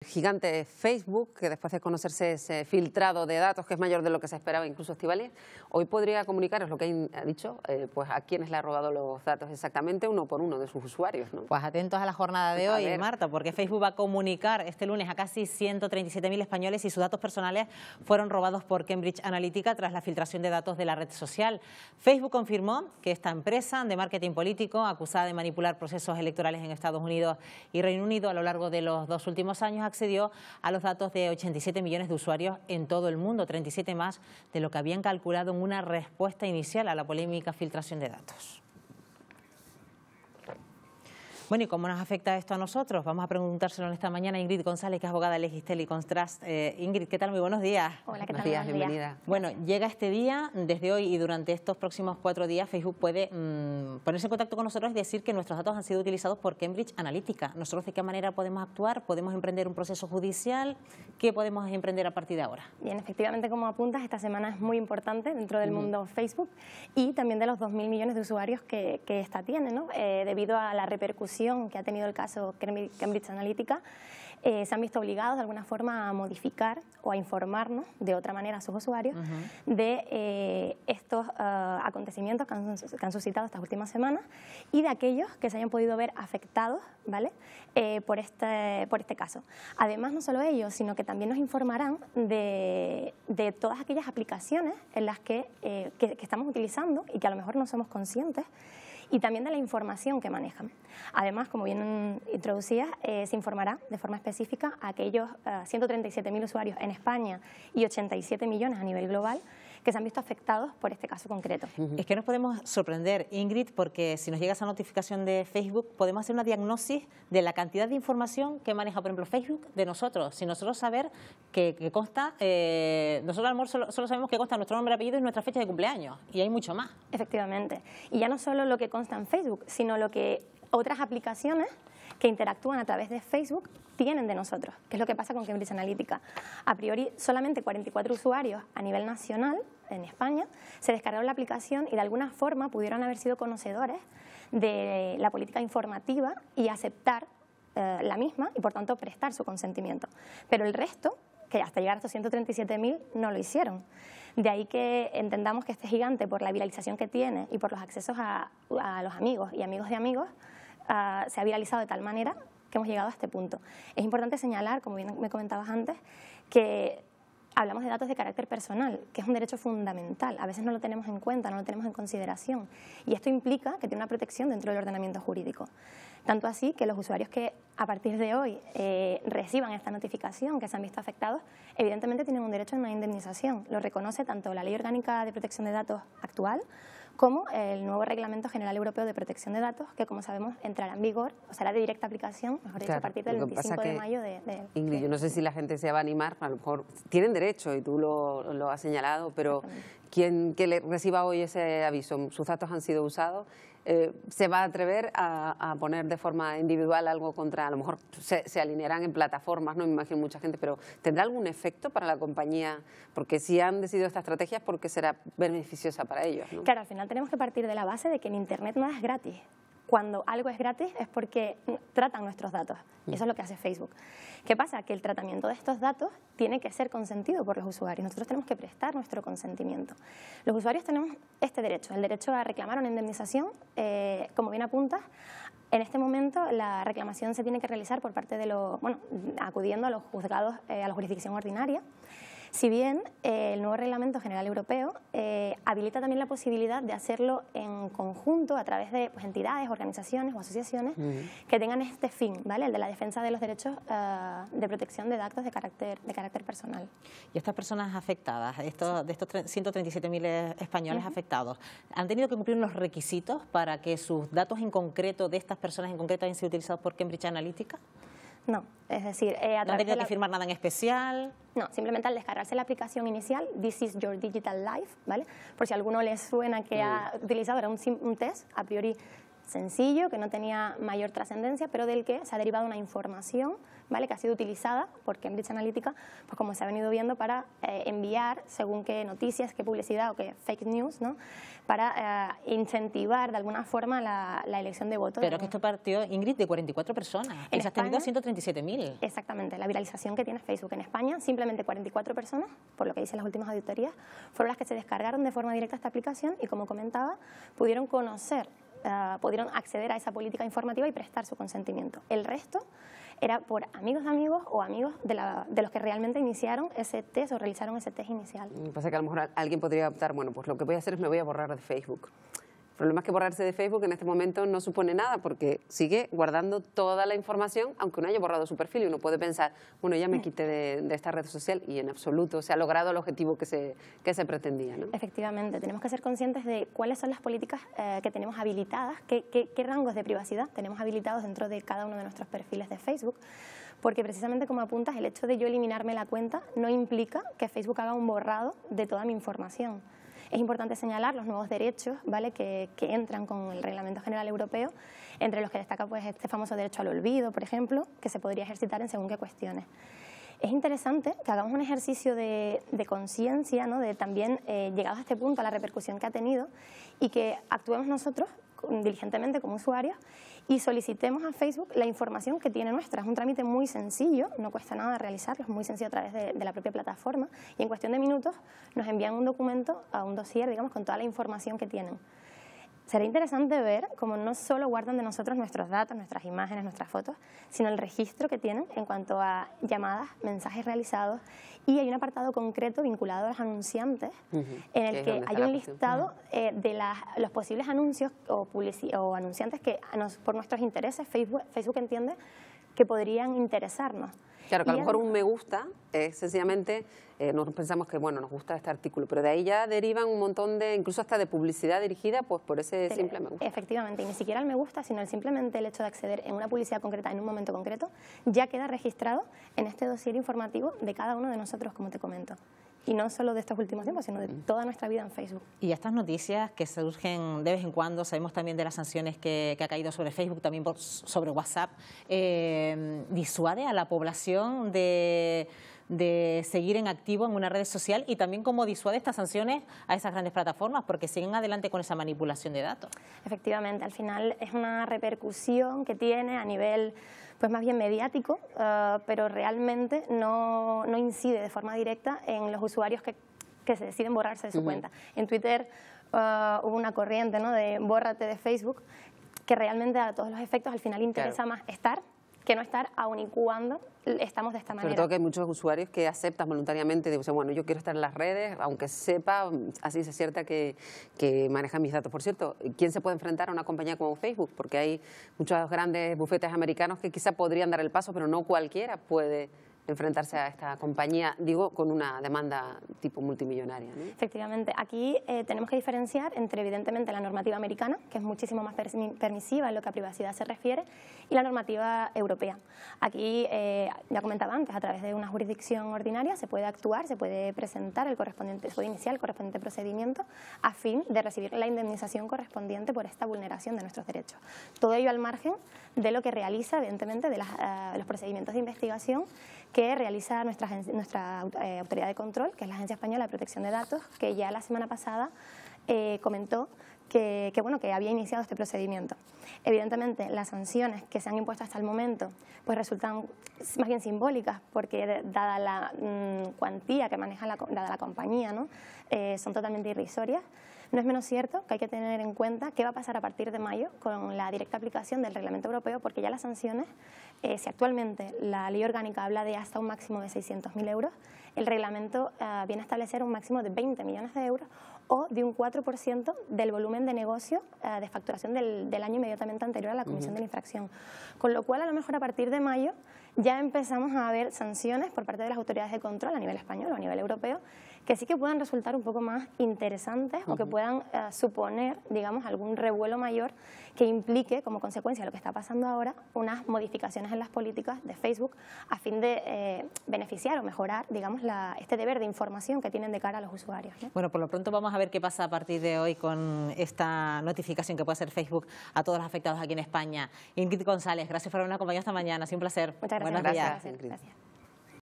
Gigante Facebook, que después de conocerse ese filtrado de datos que es mayor de lo que se esperaba, incluso Estíbaliz, hoy podría comunicaros lo que ha dicho, pues a quiénes le ha robado los datos exactamente, uno por uno de sus usuarios, ¿no? Pues atentos a la jornada de hoy, Marta, porque Facebook va a comunicar este lunes a casi 137.000 españoles y sus datos personales fueron robados por Cambridge Analytica tras la filtración de datos de la red social. Facebook confirmó que esta empresa de marketing político, acusada de manipular procesos electorales en Estados Unidos y Reino Unido a lo largo de los 2 últimos años, accedió a los datos de 87 millones de usuarios en todo el mundo, 37 más de lo que habían calculado en una respuesta inicial a la polémica filtración de datos. Bueno, ¿y cómo nos afecta esto a nosotros? Vamos a preguntárselo en esta mañana a Ingrid González, que es abogada de Legistel y Contrast. Ingrid, ¿qué tal? Muy buenos días. Hola, ¿qué tal? Buenos días, bienvenida. Bueno, llega este día, desde hoy y durante estos próximos 4 días, Facebook puede ponerse en contacto con nosotros y decir que nuestros datos han sido utilizados por Cambridge Analytica. ¿Nosotros de qué manera podemos actuar? ¿Podemos emprender un proceso judicial? ¿Qué podemos emprender a partir de ahora? Bien, efectivamente, como apuntas, esta semana es muy importante dentro del mundo Facebook y también de los 2.000 millones de usuarios que esta tiene, ¿no? Debido a la repercusión que ha tenido el caso Cambridge Analytica, se han visto obligados de alguna forma a modificar o a informarnos de otra manera a sus usuarios de estos acontecimientos que han suscitado estas últimas semanas y de aquellos que se hayan podido ver afectados, ¿vale? por este caso. Además, no solo ellos, sino que también nos informarán de todas aquellas aplicaciones en las que estamos utilizando y que a lo mejor no somos conscientes, y también de la información que manejan. Además, como bien introducías, se informará de forma específica a aquellos 137.000 usuarios en España y 87 millones a nivel global que se han visto afectados por este caso concreto. Es que nos podemos sorprender, Ingrid, porque si nos llega esa notificación de Facebook, podemos hacer una diagnosis de la cantidad de información que maneja, por ejemplo, Facebook de nosotros. Si nosotros saber que consta, nosotros a lo mejor solo sabemos que consta nuestro nombre, apellido y nuestra fecha de cumpleaños, y hay mucho más. Efectivamente. Y ya no solo lo que consta en Facebook, sino lo que otras aplicaciones que interactúan a través de Facebook tienen de nosotros, que es lo que pasa con Cambridge Analytica. A priori, solamente 44 usuarios a nivel nacional, en España, se descargaron la aplicación y de alguna forma pudieron haber sido conocedores de la política informativa y aceptar la misma y, por tanto, prestar su consentimiento. Pero el resto, que hasta llegar a estos 137.000, no lo hicieron. De ahí que entendamos que este gigante, por la viralización que tiene y por los accesos a los amigos y amigos de amigos, se ha viralizado de tal manera que hemos llegado a este punto. Es importante señalar, como bien me comentabas antes, que hablamos de datos de carácter personal, que es un derecho fundamental. A veces no lo tenemos en cuenta, no lo tenemos en consideración. Y esto implica que tiene una protección dentro del ordenamiento jurídico. Tanto así que los usuarios que a partir de hoy reciban esta notificación, que se han visto afectados, evidentemente tienen un derecho a una indemnización. Lo reconoce tanto la Ley Orgánica de Protección de Datos actual como el nuevo Reglamento General Europeo de Protección de Datos, que, como sabemos, entrará en vigor, o será de directa aplicación, mejor dicho, a partir del 25 de mayo Ingrid, yo no sé si la gente se va a animar, a lo mejor tienen derecho, y tú lo has señalado, pero quien que le reciba hoy ese aviso, sus datos han sido usados, se va a atrever a poner de forma individual algo contra, a lo mejor se alinearán en plataformas, no me imagino mucha gente, pero ¿tendrá algún efecto para la compañía? Porque si han decidido esta estrategia es porque será beneficiosa para ellos, ¿no? Claro, al final tenemos que partir de la base de que en Internet nada es gratis. Cuando algo es gratis es porque tratan nuestros datos, y eso es lo que hace Facebook. ¿Qué pasa? Que el tratamiento de estos datos tiene que ser consentido por los usuarios. Nosotros tenemos que prestar nuestro consentimiento. Los usuarios tenemos este derecho, el derecho a reclamar una indemnización. Como bien apuntas, en este momento la reclamación se tiene que realizar por parte de acudiendo a los juzgados, a la jurisdicción ordinaria. Si bien el nuevo Reglamento General Europeo habilita también la posibilidad de hacerlo en conjunto a través de entidades, organizaciones o asociaciones que tengan este fin, ¿vale? El de la defensa de los derechos de protección de datos de carácter personal. Y estas personas afectadas, de estos 137.000 españoles afectados, ¿han tenido que cumplir los requisitos para que sus datos en concreto, de estas personas en concreto, hayan sido utilizados por Cambridge Analytica? No, es decir, ¿no han tenido que firmar nada en especial? No, simplemente al descargarse la aplicación inicial, This is your digital life, ¿vale? Por si a alguno les suena que ha utilizado, era un test, a priori sencillo, que no tenía mayor trascendencia, pero del que se ha derivado una información, ¿vale?, que ha sido utilizada por Cambridge Analytica, pues como se ha venido viendo, para enviar según qué noticias, qué publicidad o qué fake news, ¿no?, para incentivar de alguna forma la elección de votos. Pero que esto partió, Ingrid, de 44 personas y se ha extendido a 137.000. Exactamente, la viralización que tiene Facebook en España, simplemente 44 personas, por lo que dicen las últimas auditorías, fueron las que se descargaron de forma directa esta aplicación y, como comentaba, pudieron conocer, pudieron acceder a esa política informativa y prestar su consentimiento. El resto era por amigos de amigos o amigos de los que realmente iniciaron ese test o realizaron ese test inicial. Me pasa que a lo mejor alguien podría optar, bueno, pues lo que voy a hacer es me voy a borrar de Facebook. El problema es que borrarse de Facebook en este momento no supone nada, porque sigue guardando toda la información, aunque uno haya borrado su perfil, y uno puede pensar, bueno, ya me quité de esta red social, y en absoluto se ha logrado el objetivo que se pretendía, ¿no? Efectivamente, tenemos que ser conscientes de cuáles son las políticas que tenemos habilitadas, qué rangos de privacidad tenemos habilitados dentro de cada uno de nuestros perfiles de Facebook, porque precisamente, como apuntas, el hecho de yo eliminarme la cuenta no implica que Facebook haga un borrado de toda mi información. Es importante señalar los nuevos derechos, ¿vale?, que entran con el Reglamento General Europeo, entre los que destaca pues este famoso derecho al olvido, por ejemplo, que se podría ejercitar en según qué cuestiones. Es interesante que hagamos un ejercicio de conciencia, ¿no?, de también, llegados a este punto, a la repercusión que ha tenido, y que actuemos nosotros diligentemente como usuarios y solicitemos a Facebook la información que tiene nuestra. Es un trámite muy sencillo, no cuesta nada realizarlo, es muy sencillo a través de la propia plataforma, y en cuestión de minutos nos envían un documento, un dossier, digamos, con toda la información que tienen. Será interesante ver cómo no solo guardan de nosotros nuestros datos, nuestras imágenes, nuestras fotos, sino el registro que tienen en cuanto a llamadas, mensajes realizados, y hay un apartado concreto vinculado a los anunciantes, en el que hay un listado de los posibles anuncios o anunciantes que por nuestros intereses Facebook entiende que podrían interesarnos. Claro, que a lo mejor un me gusta es sencillamente, nosotros pensamos que, bueno, nos gusta este artículo, pero de ahí ya derivan un montón de, incluso hasta de publicidad dirigida, pues por ese simple me gusta. Efectivamente, y ni siquiera el me gusta, sino simplemente el hecho de acceder en una publicidad concreta, en un momento concreto, ya queda registrado en este dossier informativo de cada uno de nosotros, como te comento. Y no solo de estos últimos tiempos, sino de toda nuestra vida en Facebook. Y estas noticias que surgen de vez en cuando, sabemos también de las sanciones que ha caído sobre Facebook, también sobre WhatsApp, disuade a la población de seguir en activo en una red social, y también cómo disuade estas sanciones a esas grandes plataformas, porque siguen adelante con esa manipulación de datos. Efectivamente, al final es una repercusión que tiene a nivel, pues más bien mediático, pero realmente no incide de forma directa en los usuarios que se deciden borrarse de su cuenta. En Twitter hubo una corriente, ¿no?, de bórrate de Facebook, que realmente a todos los efectos al final interesa más estar que no estar, aun y cuando estamos de esta manera. Sobre todo que hay muchos usuarios que aceptan voluntariamente, dicen, bueno, yo quiero estar en las redes, aunque sepa, así se cierta que manejan mis datos. Por cierto, ¿quién se puede enfrentar a una compañía como Facebook? Porque hay muchos grandes bufetes americanos que quizá podrían dar el paso, pero no cualquiera puede enfrentarse a esta compañía, digo, con una demanda tipo multimillonaria, ¿no? Efectivamente, aquí tenemos que diferenciar entre, evidentemente, la normativa americana, que es muchísimo más permisiva en lo que a privacidad se refiere, y la normativa europea. Aquí, ya comentaba antes, a través de una jurisdicción ordinaria se puede actuar, se puede presentar se puede iniciar el correspondiente procedimiento a fin de recibir la indemnización correspondiente por esta vulneración de nuestros derechos. Todo ello al margen de lo que realiza, evidentemente, de los procedimientos de investigación que realiza nuestra autoridad de control, que es la Agencia Española de Protección de Datos, que ya la semana pasada comentó que había iniciado este procedimiento. Evidentemente, las sanciones que se han impuesto hasta el momento pues resultan más bien simbólicas, porque dada la cuantía que maneja dada la compañía, ¿no?, son totalmente irrisorias. No es menos cierto que hay que tener en cuenta qué va a pasar a partir de mayo con la directa aplicación del Reglamento Europeo, porque ya las sanciones, si actualmente la ley orgánica habla de hasta un máximo de 600.000 euros, el reglamento viene a establecer un máximo de 20 millones de euros o de un 4% del volumen de negocio de facturación del año inmediatamente anterior a la comisión de la infracción. Con lo cual, a lo mejor a partir de mayo ya empezamos a ver sanciones por parte de las autoridades de control a nivel español o a nivel europeo que sí que puedan resultar un poco más interesantes o que puedan suponer, digamos, algún revuelo mayor que implique, como consecuencia de lo que está pasando ahora, unas modificaciones en las políticas de Facebook a fin de beneficiar o mejorar, digamos, este deber de información que tienen de cara a los usuarios, ¿no? Bueno, por lo pronto vamos a ver qué pasa a partir de hoy con esta notificación que puede hacer Facebook a todos los afectados aquí en España. Ingrid González, gracias por habernos acompañado esta mañana, ha sido un placer. Muchas gracias. Buenos días. Gracias.